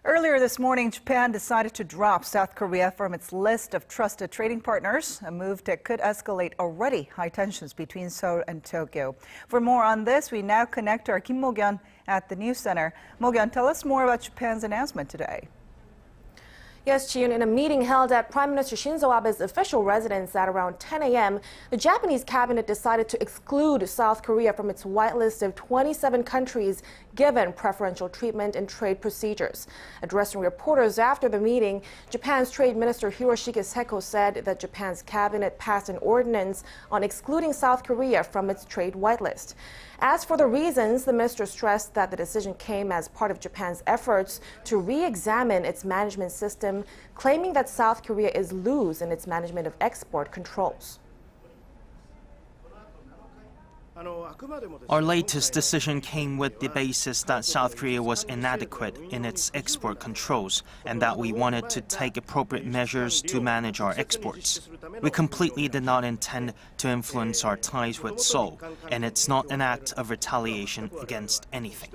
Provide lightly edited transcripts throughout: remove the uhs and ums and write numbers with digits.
Earlier this morning, Japan decided to drop South Korea from its list of trusted trading partners, a move that could escalate already high tensions between Seoul and Tokyo. For more on this, we now connect to our Kim Mok-yeon at the News Center. Mok-yeon, tell us more about Japan's announcement today. Yes, Ji-yoon, in a meeting held at Prime Minister Shinzo Abe's official residence at around 10 a.m., the Japanese cabinet decided to exclude South Korea from its whitelist of 27 countries given preferential treatment in trade procedures. Addressing reporters after the meeting, Japan's Trade Minister Hiroshige Seko said that Japan's cabinet passed an ordinance on excluding South Korea from its trade whitelist. As for the reasons, the minister stressed that the decision came as part of Japan's efforts to re-examine its management system, claiming that South Korea is loose in its management of export controls. Our latest decision came with the basis that South Korea was inadequate in its export controls and that we wanted to take appropriate measures to manage our exports. We completely did not intend to influence our ties with Seoul, and it's not an act of retaliation against anything.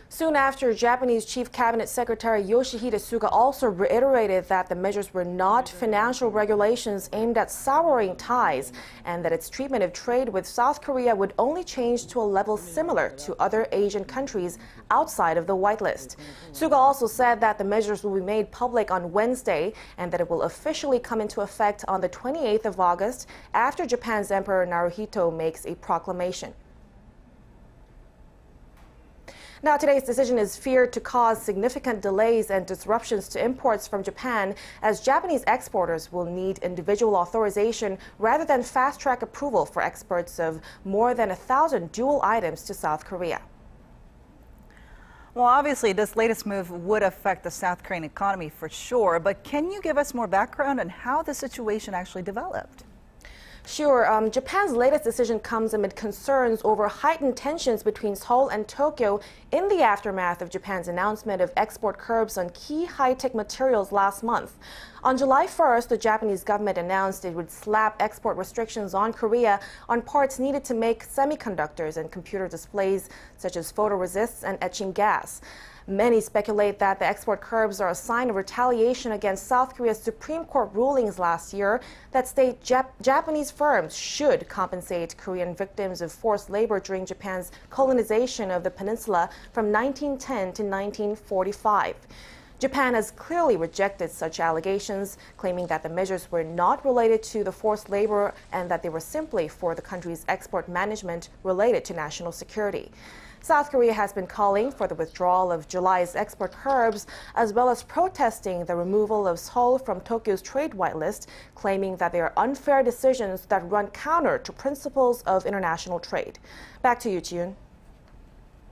Soon after, Japanese Chief Cabinet Secretary Yoshihide Suga also reiterated that the measures were not financial regulations aimed at souring ties and that its treatment of trade with South Korea would only change to a level similar to other Asian countries outside of the whitelist. Suga also said that the measures will be made public on Wednesday and that it will officially come into effect on the 28th of August after Japan's Emperor Naruhito makes a proclamation. Now, today's decision is feared to cause significant delays and disruptions to imports from Japan, as Japanese exporters will need individual authorization rather than fast-track approval for exports of more than 1,000 dual items to South Korea. Well, obviously, this latest move would affect the South Korean economy for sure, but can you give us more background on how the situation actually developed? Sure. Japan's latest decision comes amid concerns over heightened tensions between Seoul and Tokyo in the aftermath of Japan's announcement of export curbs on key high-tech materials last month. On July 1st, the Japanese government announced it would slap export restrictions on Korea on parts needed to make semiconductors and computer displays, such as photoresists and etching gas. Many speculate that the export curbs are a sign of retaliation against South Korea's Supreme Court rulings last year that state Japanese firms should compensate Korean victims of forced labor during Japan's colonization of the peninsula from 1910 to 1945. Japan has clearly rejected such allegations, claiming that the measures were not related to the forced labor and that they were simply for the country's export management related to national security. South Korea has been calling for the withdrawal of July's export curbs, as well as protesting the removal of Seoul from Tokyo's trade whitelist, claiming that they are unfair decisions that run counter to principles of international trade. Back to you, Ji-yoon.